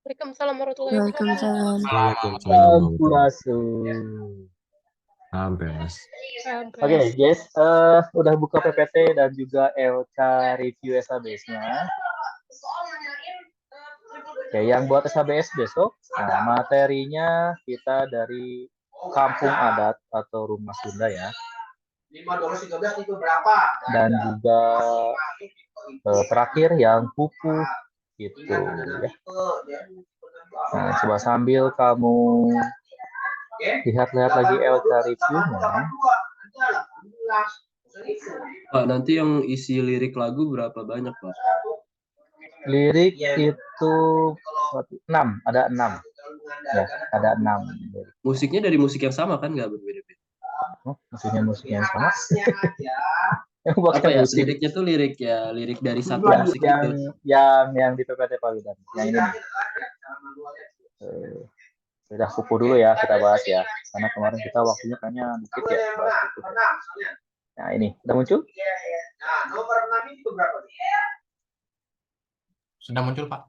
Waalaikumsalam warahmatullahi wabarakatuh. Waalaikumsalam. Waalaikumsalam warahmatullahi Sampurasun. Sampai, Mas. Oke, guys, udah buka PPT dan juga LK review SABS-nya. Oke, yang buat SABS besok, nah, materinya kita dari kampung adat atau rumah Sunda ya. 5, 12, 13 itu berapa? Dan juga terakhir yang pupu gitu ya. Nah, coba sambil kamu lihat-lihat lagi LK review-nya. Pak, nanti yang isi lirik lagu berapa banyak, Pak? Lirik itu 6, ada 6. Ya, ada 6. Musiknya dari musik yang sama kan, nggak berbeda-beda? Oh, musiknya musik yang sama. Apa ya, liriknya tuh lirik dari satu ya, musik yang, itu. Yang di PPT Pak Widan. Yang ini nih. Sudah kupu dulu ya kita bahas ya. Karena kemarin kita waktunya kayaknya dikit ya bahas kupu. Nah, ini udah muncul? Nah, nomor 6 itu berapa? Sudah muncul, Pak.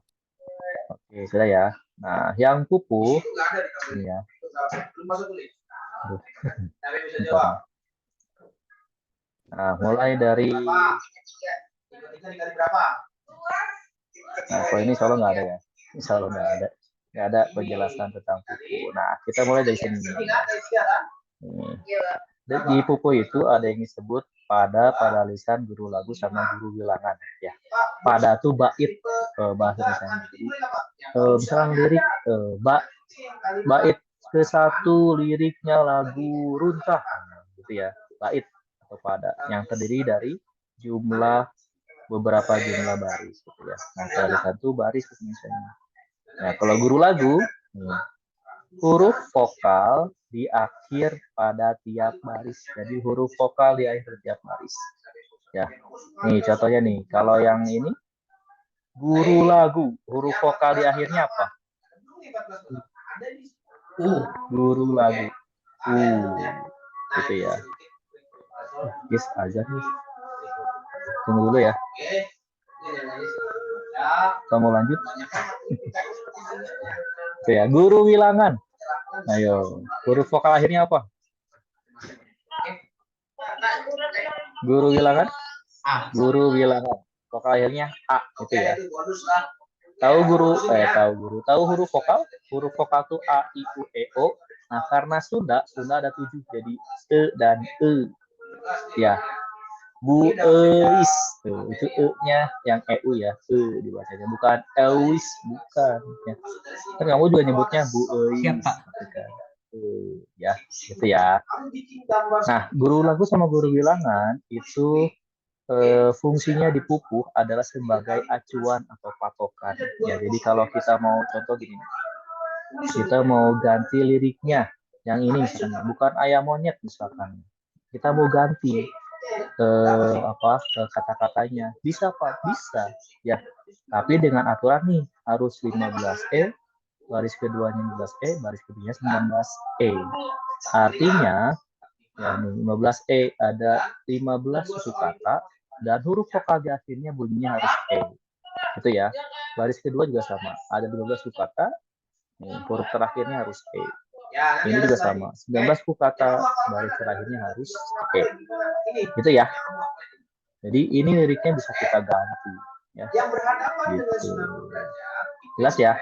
Oke, sudah ya. Nah, yang pupu ini ya. Nah, mulai dari nah, kalau ini insya Allah nggak ada ya. Insya Allah nggak ada penjelasan tentang pupu. Nah, kita mulai dari sini. Di pupu itu ada yang disebut pada lisan guru lagu sama guru bilangan ya. Pada tuh bait bahasa Indonesia. Misalnya lirik bait ke-1 liriknya lagu runtah gitu ya. Bait atau pada yang terdiri dari beberapa jumlah baris gitu ya. Nah, pada lisan tuh baris misalnya. Nah, kalau guru lagu huruf vokal di akhir pada tiap baris. Jadi huruf vokal di akhir tiap baris. Ya. Nih contohnya nih, kalau yang ini guru lagu, huruf vokal di akhirnya apa? Guru lagu. Gitu ya. Guys, aja nih. Tunggu dulu ya. Kamu lanjut. Oke ya, guru wilangan. Ayo, huruf vokal akhirnya apa? Guru wilangan? Guru wilangan. Vokal akhirnya A, gitu ya. Tahu huruf vokal? Huruf vokal tuh A, I, U, E, O. Nah, karena Sunda ada 7, jadi E dan E. Ya. Bueis. Tuh, itu E-nya yang EU ya. E dibacanya, bukan Ewis, bukan. Ya. Kan kamu juga nyebutnya Bueis. Ya, gitu ya. Nah, guru lagu sama guru bilangan itu fungsinya di pupuh adalah sebagai acuan atau patokan. Ya, jadi kalau kita mau contoh gini, kita mau ganti liriknya, yang ini misalnya, bukan ayam monyet misalkan, kita mau ganti kata-katanya, bisa Pak, bisa ya, tapi dengan aturan nih harus 15E, baris keduanya 15E, baris keduanya 19E. Artinya ya, 15E ada 15 suku kata dan huruf vokal di akhirnya bunyinya harus E. Itu ya. Baris kedua juga sama, ada 15 suku kata, huruf terakhirnya harus E. Ini juga sama, 19 suku kata, baris terakhirnya harus E. Gitu ya. Jadi ini liriknya bisa kita ganti ya. Gitu. Jelas ya?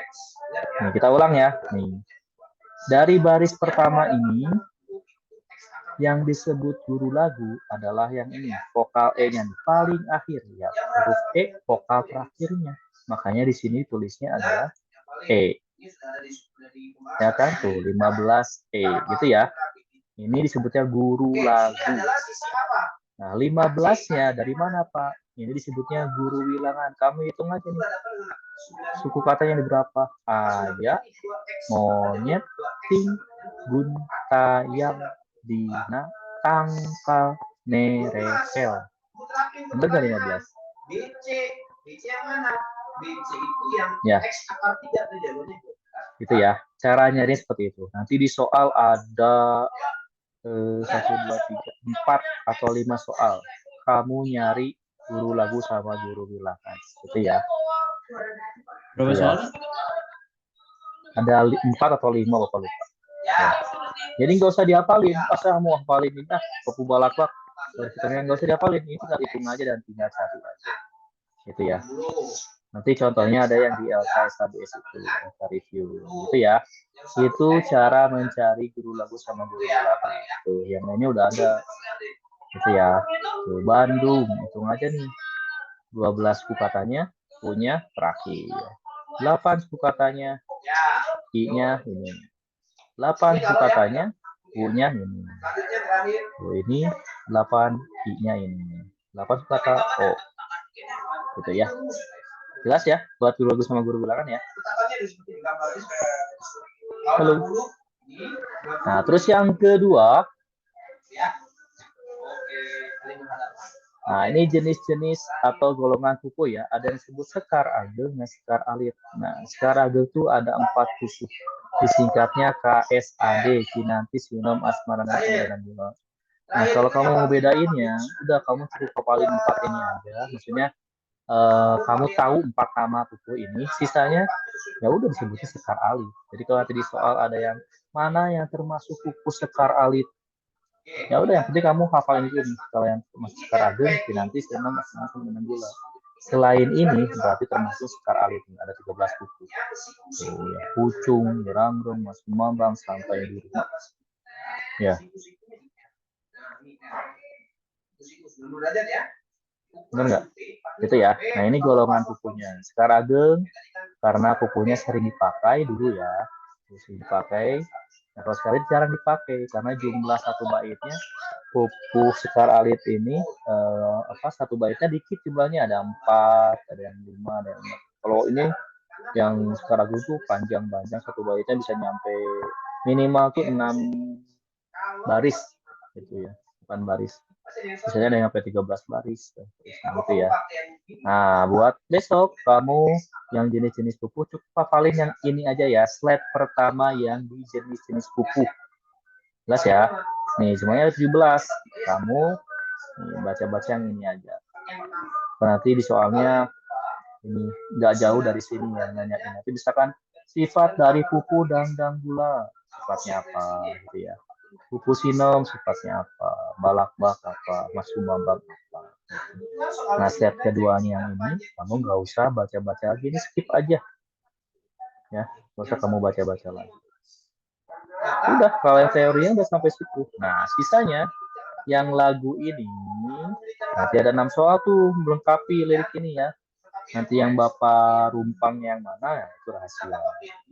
Nih, kita ulang ya. Nih. Dari baris pertama ini yang disebut guru lagu adalah yang ini, vokal E-nya paling akhir ya. Huruf E vokal terakhirnya. Makanya di sini tulisnya adalah E. Ya kan tuh 15E gitu ya. Ini disebutnya guru lagu. Nah, 15-nya dari mana, Pak? Ini disebutnya guru wilangan. Kamu hitung aja nih. Suku katanya ada berapa? Ayam, monyet, ting, gun, tayang, dina, tangkal, nerekel. Benar nggak 15? BC yang mana? BC itu yang X akar 3 tuh jawabannya. Gitu ya. Caranya ini seperti itu. Nanti di soal ada 1, 2, 3, 4 atau 5 soal. Kamu nyari guru lagu sama guru bilangan. Gitu ya. Berapa soal? Ada 4 atau 5 Bapak lupa. Ya. Jadi nggak usah dihafalin, masa mau hafalin ini kupu balakbak. Sebenarnya nggak usah dihafalin, ini tinggal hitung aja dan tinggal cari aja. Gitu ya. Nanti contohnya ada yang di LKSABS itu, LK review, gitu ya. Itu cara mencari guru lagu sama guru lagu. Tuh, yang lainnya udah ada. Gitu ya. Tuh, Bandung, hitung aja nih. 12 suku katanya punya terakhir. 8 suku katanya I-nya ini. 8 suku katanya U-nya ini. Oh, ini 8 I-nya ini. 8 suku kata O. Gitu ya. Jelas ya buat guru lagu sama guru bilangan ya. Halo. Nah, terus yang kedua. Nah, ini jenis-jenis atau golongan kuku ya. Ada yang disebut sekar ageng dan sekar alit. Nah, sekar ageng itu ada 4 kuku. Disingkatnya KSAD, Kinanti, Sinom, Asmarana, dan Gula. Nah, kalau kamu mau bedainnya, udah kamu cukup hafalin 4 ini aja. Maksudnya kamu tahu 4 nama kuku ini, sisanya ya udah disebutnya sekar alit. Jadi kalau nanti di soal ada yang mana yang termasuk kuku sekar alit, ya udah yang penting kamu hafalin itu nih. Kalau yang termasuk sekar ageng, Kinanti, Sinom, Asmarana, dan Gula. Selain ini berarti termasuk sekar alit, ada 13 kuku. Tuh, ya, pucung, gerangrong, mas mambang, sampai di rumah. Ya. Benar nggak? Gitu ya. Nah, ini golongan kukunya. Sekar ageng karena kukunya sering dipakai dulu ya. Sering dipakai. Nah, kalau sekali jarang dipakai karena jumlah satu baitnya kuku sekar alit ini satu baitnya dikit jumlahnya, ada 4, ada yang 5, ada yang 6. Kalau ini yang sekar ageng tuh panjang-panjang, satu baitnya bisa nyampe minimal tuh 6 baris gitu ya, bukan baris. Misalnya ada yang sampai 13 baris gitu ya. Nah, buat besok kamu yang jenis-jenis kuku cukup hafalin yang ini aja ya, slide pertama yang di jenis-jenis kuku. Jelas ya? Nih, semuanya ada 17. Kamu baca-baca yang ini aja. Nanti di soalnya ini nggak jauh dari sini ya, nanyain. Nanti misalkan sifat dari kuku dangdang gula, sifatnya apa gitu ya. Kuku sinom sifatnya apa, balakbak apa, mas sumambang apa. Nah, step keduanya yang ini kamu nggak usah baca-baca lagi, ini skip aja ya, nggak usah kamu baca-baca lagi. Udah, kalau yang teorinya udah sampai situ. Nah, sisanya yang lagu ini nanti ada 6 soal tuh melengkapi lirik ini ya. Nanti yang Bapak rumpang yang mana itu rahasia.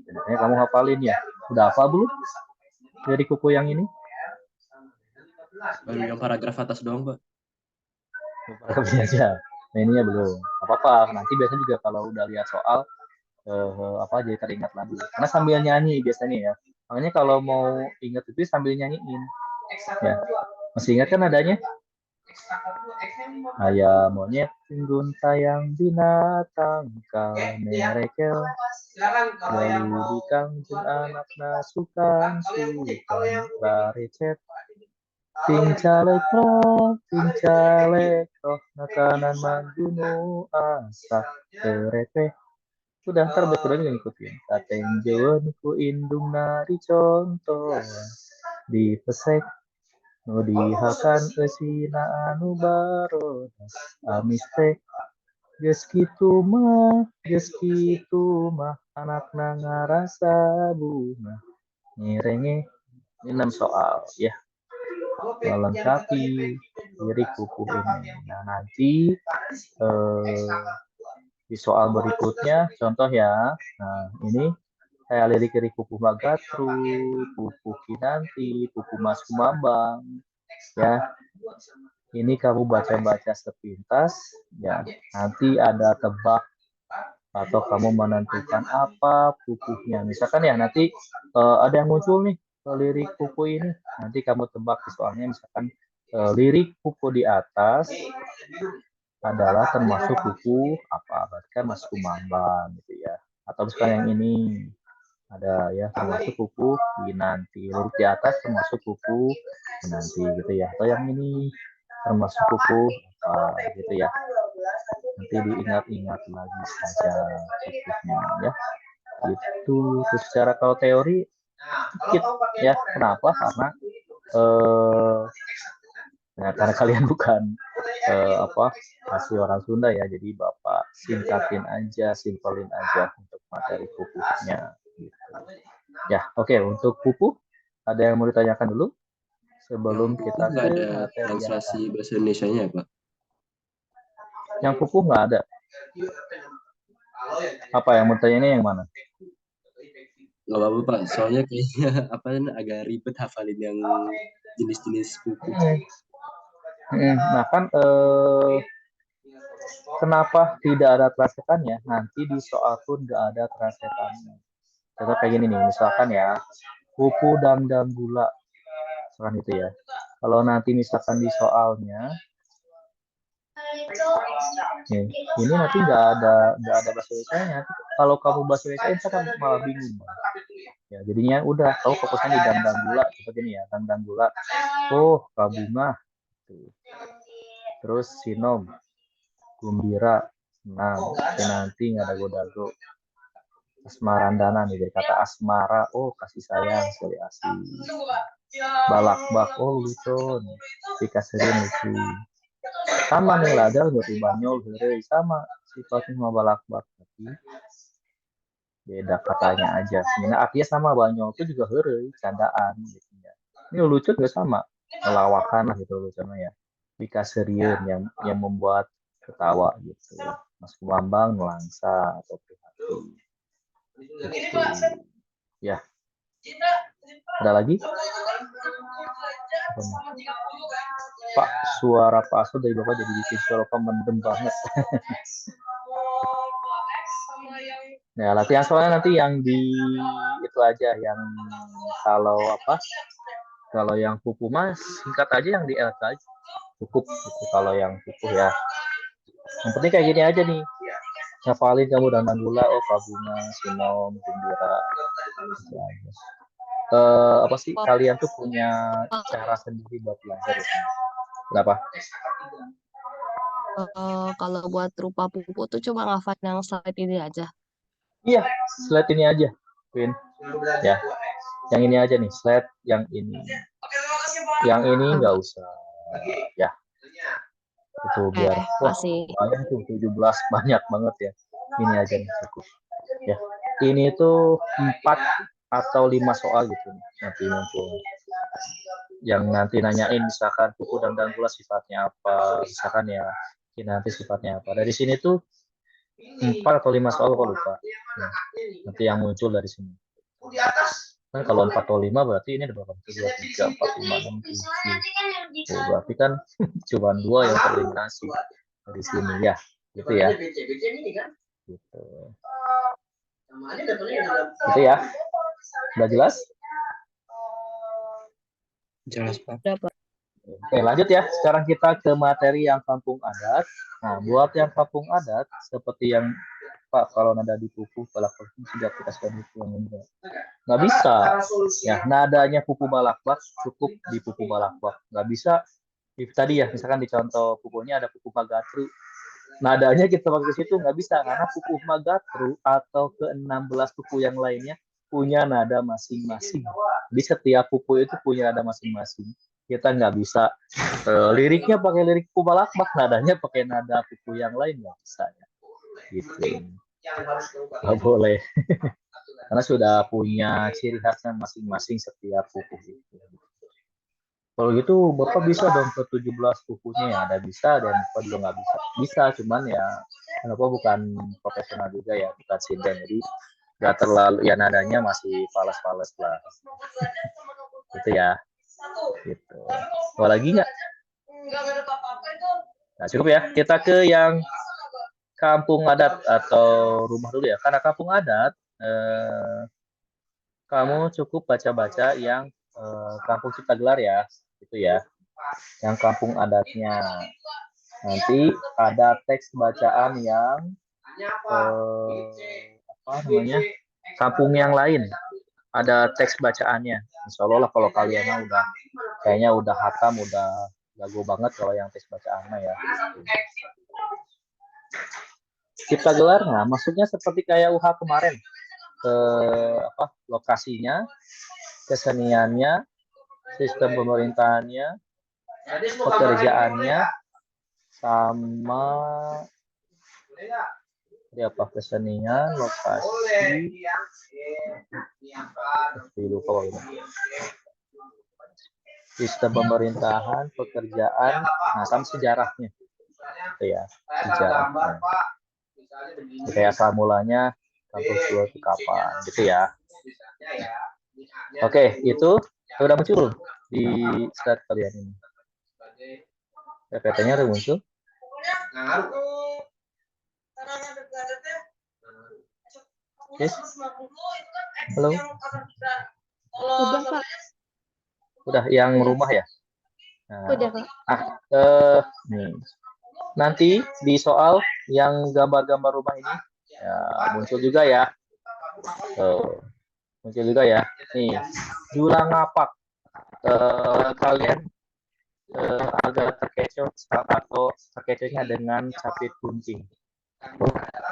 Sebenarnya kamu hafalin ya. Udah hafal belum dari kuku yang ini? Baru yang paragraf atas doang, Pak. Paragrafnya aja. Nah, ininya belum. Apa-apa. Nanti biasanya juga kalau udah lihat soal jadi teringat lagi. Karena sambil nyanyi biasanya ya. Makanya kalau mau ingat itu sambil nyanyiin. Ya. Masih ingat kan adanya? Ayah monyet tinggun tayang binatang kau merekel lalu dikangjen anak nasukan sukan rarecet pincalek roh nakanan manggunu asa terete. Sudah ntar betul aja ngikutin kateng jewen ku indung nari contoh di pesek dihakan esina anu barodas amiste geus kitu mah anakna ngarasa bunga nyerenge. Ini 6 soal ya, melengkapi lirik kuku ini. Nah, nanti di soal berikutnya contoh ya. Nah, ini kayak lirik-lirik kuku Magatru, kuku Kinanti, kuku Mas Kumambang ya. Ini kamu baca-baca sepintas ya. Nanti ada tebak atau kamu menentukan apa kukunya. Misalkan ya nanti ada yang muncul nih lirik kuku ini. Nanti kamu tebak di soalnya, misalkan lirik kuku di atas adalah termasuk kuku apa? Berarti kan Mas Kumambang gitu ya. Atau misalkan yang ini ada ya termasuk kuku Kinanti, lirik di atas termasuk kuku Kinanti gitu ya. Atau yang ini termasuk kuku apa gitu ya. Nanti diingat-ingat lagi saja kukunya ya. Itu terus secara kalau teori dikit ya. Kenapa? Karena karena kalian bukan asli orang Sunda ya, jadi Bapak singkatin aja, simpelin aja untuk materi pupuknya. Gitu. Ya, oke. Untuk pupuk, ada yang mau ditanyakan dulu sebelum kita nggak ke ada materi yang translasi bahasa Indonesianya ya, Pak? Yang pupuk nggak ada. Apa yang mau tanya ini yang mana? Nggak apa-apa, Pak. Soalnya kayaknya agak ribet hafalin yang jenis-jenis pupuk. Nah kan kenapa tidak ada translatannya? Nanti di soal pun nggak ada translatannya. Contoh kayak gini nih, misalkan ya, pupuk dan gula, misalkan itu ya. Kalau nanti misalkan di soalnya, ini nanti nggak ada bahasa Indonesia-nya. Kalau kamu bahasa Indonesia, kan malah bingung. Ya, jadinya udah, kamu fokusnya di dan gula, seperti ini ya, dan gula. Oh, kabunga. Terus sinom, gumbira, senang, nanti nggak ada godago. Asmarandana nih dari kata asmara, oh kasih sayang, sekali asih. Balakbak, oh lucu, dikasihin lucu. Sama nih ladal dari banyol, sama sifatnya sama balakbak, tapi beda katanya aja. Sebenarnya artinya sama, banyol itu juga heureuy, candaan gitu ya. Ini lucu juga sama, melawakan lah gitu lucunya ya. Dikasirieun yang membuat ketawa gitu. Mas Bambang nelangsa atau prihatin. Gitu. Ya. Ada lagi? Pak, suara Pak Aso dari Bapak jadi bikin suara Bapak mendem banget. Nah, latihan soalnya nanti yang di itu aja, yang kalau yang kuku mas singkat aja, yang di LK aja cukup. Kalau yang kuku ya, yang penting kayak gini aja nih, ngapalin kamu dan gula, oh kabunga, sinom, gumbira. Apa sih, kalian tuh punya cara sendiri buat belajar ya? Kenapa? Kalau buat rupa pupuk tuh cuma ngafalin yang slide ini aja. Iya, slide ini aja, Win. Ya, yang ini aja nih, slide yang ini. Yang ini nggak usah, ya. Itu biar, wah, banyak tuh 17, banyak banget ya. Ini aja nih cukup. Ya, ini tuh 4 atau 5 soal gitu nanti muncul. Yang nanti nanyain misalkan pupuk dan gula sifatnya apa, misalkan ya nanti sifatnya apa. Dari sini tuh 4 atau 5 soal, kok lupa. Nah, nanti yang muncul dari sini. Kan kalau 4 atau 5 berarti ini ada berapa? 2, 3, 4, 5, 6, 7. Oh, berarti kan cuma 2 yang tereliminasi dari sini ya. Gitu ya. Gitu. Gitu ya. Sudah jelas? Jelas, Pak. Oke, lanjut ya. Sekarang kita ke materi yang kampung adat. Nah, buat yang kampung adat, seperti yang Pak, kalau nada di pupu, balakbak tidak kita sudah yang enggak. Nggak bisa. Ya, nadanya pupu balakbak cukup di pupu balakbak. Nggak bisa. Tadi ya, misalkan di contoh pupunya ada pupu magatru. Nadanya kita pakai ke situ nggak bisa, karena pupu magatru atau ke-16 pupu yang lainnya punya nada masing-masing. Di setiap pupu itu punya nada masing-masing. Kita nggak bisa liriknya pakai lirik pupu balakbak, nadanya pakai nada pupu yang lain, nggak bisa ya. Gitu. Nggak boleh. Karena sudah punya ciri khasnya masing-masing setiap pupu gitu. Kalau gitu Bapak bisa dong ke 17 pupunya ya, ada bisa, dan Bapak juga nggak bisa. Bisa, cuman ya Bapak bukan profesional juga ya, bukan sinden, jadi nggak terlalu, ya nadanya masih fales-fales lah. Gitu ya. Gitu. Mau lagi nggak? Nah, cukup ya. Kita ke yang kampung adat atau rumah dulu ya. Karena kampung adat, kamu cukup baca-baca yang kampung Cipta Gelar ya. Gitu ya. Yang kampung adatnya. Nanti ada teks bacaan yang kampung yang lain. Ada teks bacaannya. Insya Allah lah kalau kalian udah kayaknya udah hatam, udah jago banget kalau yang teks bacaannya ya. Cipta Gelar, nah maksudnya seperti kayak UH kemarin. lokasinya, keseniannya, sistem pemerintahannya, Jadi semua gambar pekerjaannya, lagi, sama boleh nggak? kesenian, Boleh. lokasi, lupa ini. Sistem pemerintahan, pekerjaan, nah sama sejarahnya, gitu ya, sejarahnya. Kayak asal mulanya kampus gua itu kapan, gitu ya. Oke, itu sudah muncul di slide kalian ini. PPT-nya udah muncul. Yes. Halo. Udah, Pak. Udah yang rumah ya? Nah, Udah, Pak. nih. Nanti di soal yang gambar-gambar rumah ini ya, muncul juga ya. Muncul juga ya. Nih, jurang ngapak. Kalian agak terkecoh atau terkecohnya dengan capit gunting.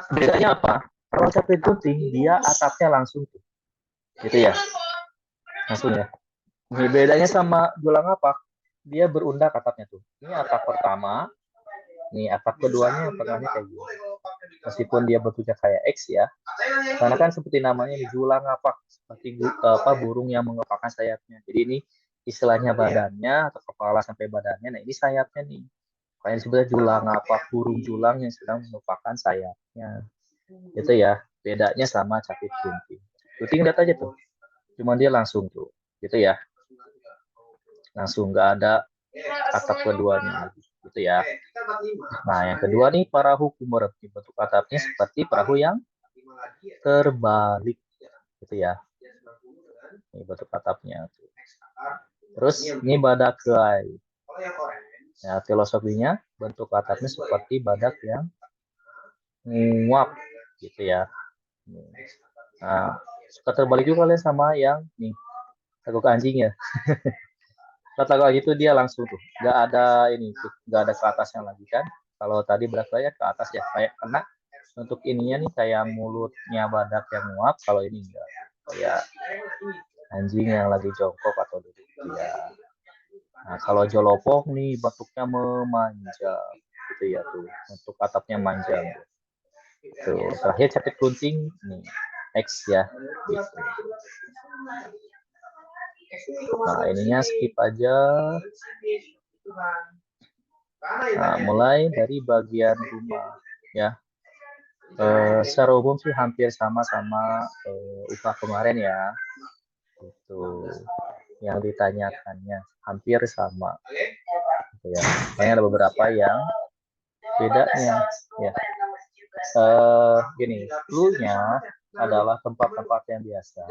Bedanya apa? Kalau capit gunting dia atapnya langsung tuh, gitu ya, langsung ya. Ini bedanya sama jurang ngapak, dia berundak atapnya tuh. Ini atap pertama, nih atap keduanya tengahnya kayak gini. Meskipun dia bentuknya kayak X ya, karena kan seperti namanya jurang ngapak, seperti burung yang mengepakkan sayapnya. Jadi ini istilahnya badannya atau kepala sampai badannya. Nah ini sayapnya nih. Makanya disebutnya julang ngapak, burung julang yang sedang mengepakkan sayapnya. Itu ya, bedanya sama capit gunting. Gunting lihat aja tuh. Cuman dia langsung tuh, gitu ya. Langsung nggak ada atap keduanya lagi, gitu ya. Nah, yang kedua nih perahu kumur. Bentuk atapnya seperti perahu yang terbalik, gitu ya. Ini bentuk atapnya. Terus ini badak kelai. Ya, filosofinya bentuk atapnya seperti badak yang nguap, gitu ya. Nah, suka terbalik juga kalian sama yang nih teguk anjing ya. Kalau gitu dia langsung tuh, nggak ada ini, nggak ada ke atasnya lagi kan. Kalau tadi berat saya ke atas ya, kayak kena untuk ininya nih kayak mulutnya badak yang nguap. Kalau ini enggak, kayak anjing yang lagi jongkok atau duduk ya. Nah, kalau jolopong nih bentuknya memanjang, gitu ya tuh, bentuk atapnya manjang. Tuh, terakhir capit gunting nih X ya, gitu. Nah, ininya skip aja. Nah, mulai dari bagian rumah ya. Secara umum sih hampir sama-sama UKA kemarin ya. Itu yang ditanyakannya hampir sama. Gitu ya. Makanya ada beberapa yang bedanya ya. Gini, clue-nya adalah tempat-tempat yang biasa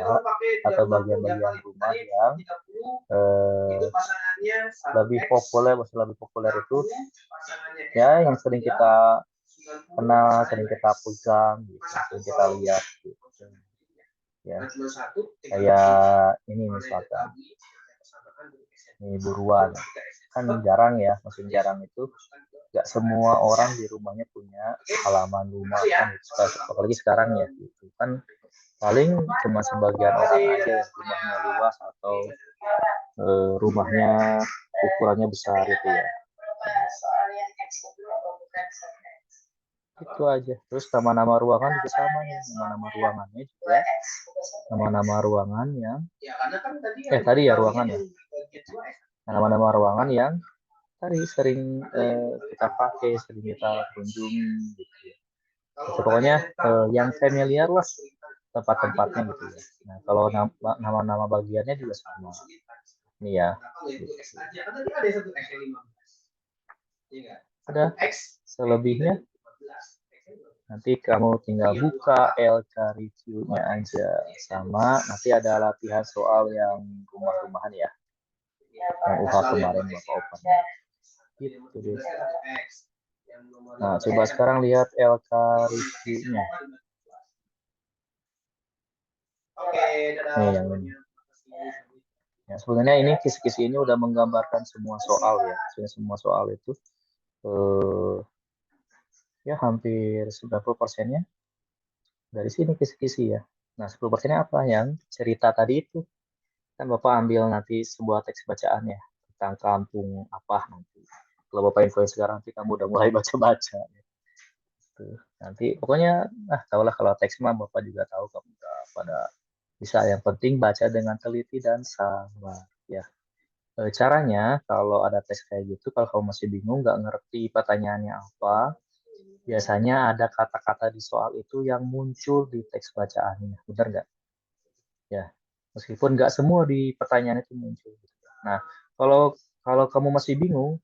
atau bagian-bagian rumah yang lebih populer itu ya yang sering kita kenal, sering kita pegang, gitu, sering kita lihat, gitu. Ya, kayak ini misalkan, ini buruan, kan jarang ya, musim jarang itu, nggak semua orang di rumahnya punya halaman rumah kan, apalagi sekarang ya, gitu kan, paling cuma sebagian orang aja yang rumahnya luas atau rumahnya ukurannya besar gitu ya. Itu aja. Terus nama-nama ruangan juga sama ya. Nama-nama ruangannya juga nama-nama ruangan yang tadi ya ruangan ya. Nama-nama ruangan yang tadi sering kita pakai, sering kita kunjungi gitu ya. Itu pokoknya yang familiar lah tempat-tempatnya gitu ya. Nah, kalau nama-nama bagiannya juga sama. Ini ya. Gitu. Ada selebihnya nanti kamu tinggal buka LK review-nya aja, sama nanti ada latihan soal yang rumah-rumahan ya, yang UH kemarin Bapak open gitu deh. Nah, coba sekarang lihat LK review-nya. Nih yang ini. Ya, sebenarnya ini kisi-kisi ini udah menggambarkan semua soal ya. Semua soal itu ya hampir 90%-nya dari sini kisi-kisi ya. Nah, 10%-nya apa? Yang cerita tadi itu. Kan Bapak ambil nanti sebuah teks bacaan ya, tentang kampung apa nanti. Kalau Bapak infoin sekarang, nanti kamu udah mulai baca-baca. Gitu. Nanti pokoknya, tahulah kalau teks mah Bapak juga tahu kamu udah pada bisa. Yang penting baca dengan teliti dan sabar. Ya. Caranya, kalau ada teks kayak gitu, kalau kamu masih bingung, nggak ngerti pertanyaannya apa, biasanya ada kata-kata di soal itu yang muncul di teks bacaannya. Benar nggak? Ya, meskipun nggak semua di pertanyaan itu muncul. Nah, kalau kalau kamu masih bingung,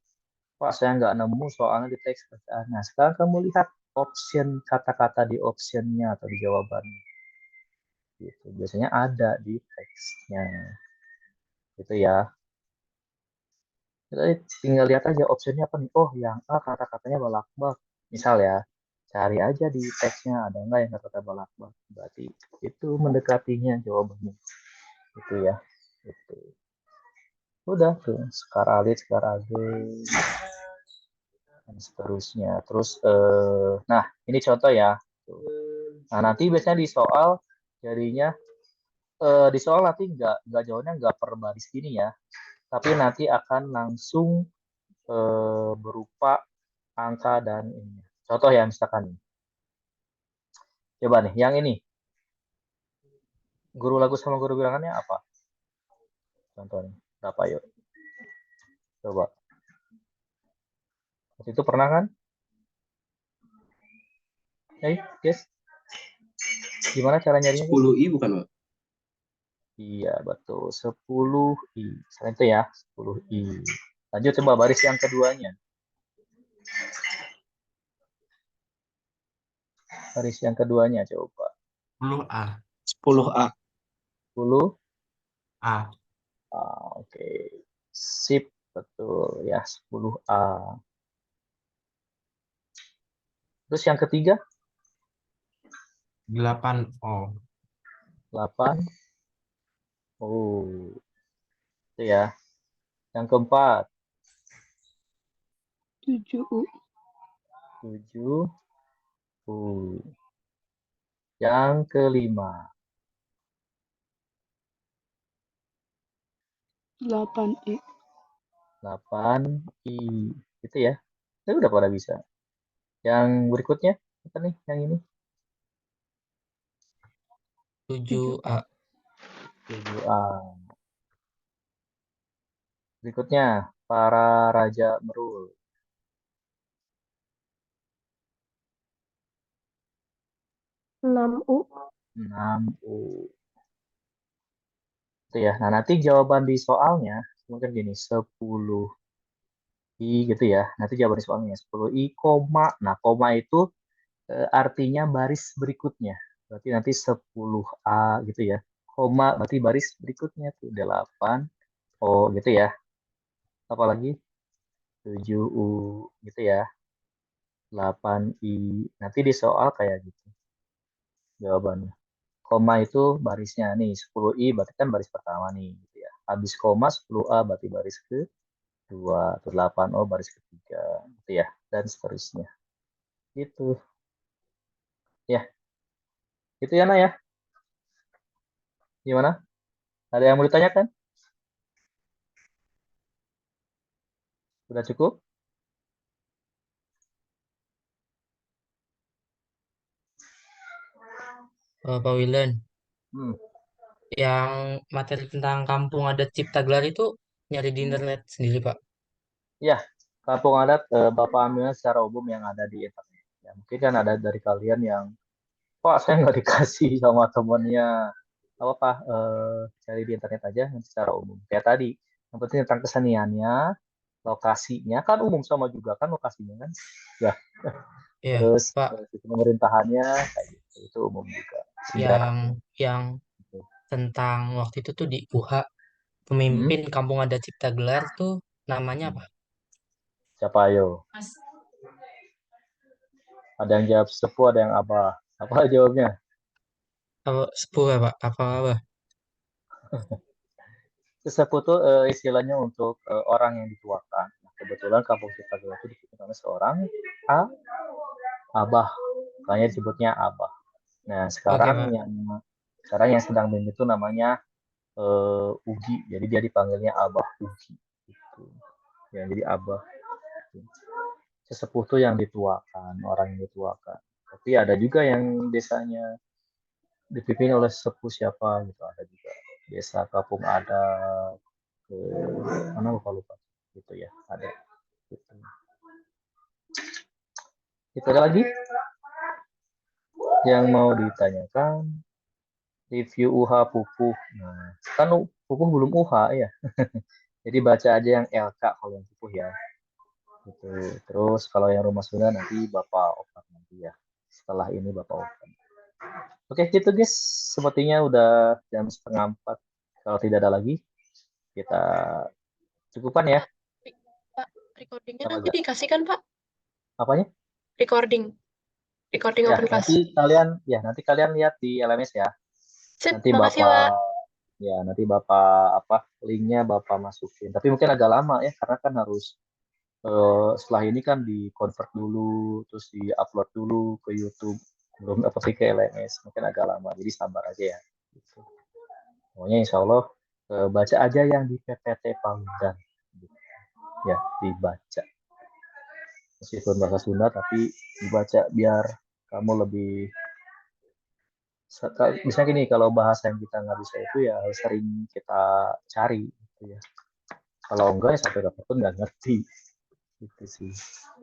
Pak, saya nggak nemu soalnya di teks bacaan. Nah, sekarang kamu lihat option kata-kata di optionnya atau di jawabannya. Gitu. Biasanya ada di teksnya. Gitu ya. Kita tinggal lihat aja optionnya apa nih. Oh, yang A kata-katanya balak-bak. Misal ya, cari aja di teksnya ada nggak yang kata-kata balak-bak. Berarti itu mendekatinya jawabannya. Gitu ya. Gitu. Udah tuh, sekarang alit, sekarang alit, dan seterusnya. Terus, nah ini contoh ya. Tuh. Nah nanti biasanya di soal jadinya di soal nanti nggak jawabnya nggak per baris gini ya, tapi nanti akan langsung berupa angka dan ini. Contoh ya misalkan, coba nih yang ini guru lagu sama guru bilangannya apa? Contohnya berapa yuk? Coba. Waktu itu pernah kan? Guys, gimana cara nyarinya? 10i bukan, Pak? Iya, betul. 10i. Selain itu ya, 10i. Lanjut coba baris yang keduanya. Baris yang keduanya coba. 10A. 10a. 10. A. Oke. Sip, betul ya, 10a. Terus yang ketiga, 8O. 8. Oh, itu ya. Yang keempat, 7U. 7. Yang kelima, 8I. 8i. Itu ya. Itu udah pada bisa. Yang berikutnya, apa nih? Yang ini? 7A. 7a. Berikutnya, para raja merul. 6U. 6U. Itu ya. Nah, nanti jawaban di soalnya mungkin gini, 10i gitu ya. Nanti jawaban di soalnya 10i, koma. Nah, koma itu artinya baris berikutnya. Berarti nanti 10a gitu ya. Koma berarti baris berikutnya tuh 8. Oh, gitu ya. Apalagi 7U gitu ya. 8i. Nanti di soal kayak gitu jawabannya. Koma itu barisnya nih 10i berarti kan baris pertama nih gitu ya. Habis koma 10a berarti baris kedua, terus 8o baris ketiga gitu ya, dan seterusnya. Itu ya. Itu ya, Nah ya. Gimana? Ada yang mau ditanyakan? Sudah cukup? Pak Wilan, Hmm. yang materi tentang kampung adat Cipta Gelar itu nyari di internet sendiri, Pak. Ya, kampung adat Bapak ambilnya secara umum yang ada di internet. Ya, mungkin kan ada dari kalian yang, Pak saya nggak dikasih sama temennya. Apa cari di internet aja yang secara umum. Kayak tadi, yang penting tentang keseniannya, lokasinya kan umum sama juga kan lokasinya kan. Ya, Iya, terus Pak, pemerintahannya kayak gitu, itu umum juga. yang Sejarahnya. yang Gitu. tentang waktu itu tuh di UHA, Hmm. pemimpin kampung adat Cipta Gelar tuh namanya apa? Siapa ayo? Ada yang jawab sepuh, ada yang apa? Apa jawabnya? Apa sepuh ya, Pak? Apa? Sesepuh itu istilahnya untuk orang yang dituakan. Nah, kebetulan kampung Ciptagelar itu dipimpin oleh seorang abah, makanya disebutnya abah. Nah, Oke, sekarang Pak. yang Sekarang yang sedang bimbing itu namanya Ugi, jadi dia dipanggilnya Abah Ugi gitu. Ya, jadi Abah. Sesepuh tuh yang dituakan, orang yang dituakan. Tapi ada juga yang desanya dipimpin oleh sesepuh siapa gitu, ada juga. Desa Kapung ada ke mana lupa gitu ya, ada gitu. Itu ada lagi yang mau ditanyakan? Review UH Pupuh. Nah, kan Pupuh belum UH ya. Jadi baca aja yang LK kalau yang Pupuh ya. Gitu. Terus kalau yang Rumah Sunda nanti Bapak open nanti ya. Setelah ini Bapak open. Oke, gitu guys. Sepertinya udah jam 3:30. Kalau tidak ada lagi, kita cukupan ya. Pak, recordingnya Apa nanti aja? dikasihkan, Pak? Apanya? Recording Ya, open class. nanti kalian lihat di LMS ya. Sip, Nanti makasih, Pak. nanti Bapak linknya Bapak masukin. Tapi mungkin agak lama ya, karena kan harus setelah ini kan di convert dulu, terus di upload dulu ke YouTube, belum apa sih ke LMS, mungkin agak lama, jadi sabar aja ya. Gitu. Pokoknya insya Allah baca aja yang di PPT Paludan, ya dibaca. Meskipun bahasa Sunda tapi dibaca biar kamu lebih. Misalnya gini, kalau bahasa yang kita nggak bisa itu ya sering kita cari, gitu ya. Kalau enggak ya sampai dapat pun nggak ngerti. Gitu sih.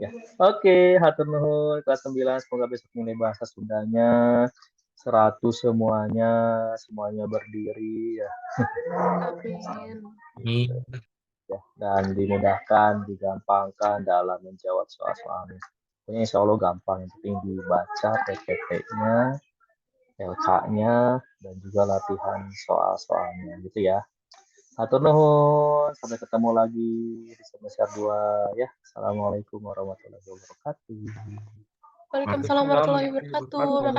Ya. Oke, hatur nuhun kelas 9, semoga besok nilai bahasa Sundanya 100 semuanya berdiri ya. Amin. Ya, dan dimudahkan, digampangkan dalam menjawab soal-soalnya. Pokoknya insya Allah gampang, yang penting dibaca PPT-nya, LK-nya, dan juga latihan soal-soalnya gitu ya. Hatur nuhun, sampai ketemu lagi di semester 2 ya. Assalamualaikum warahmatullahi wabarakatuh. Waalaikumsalam warahmatullahi wabarakatuh.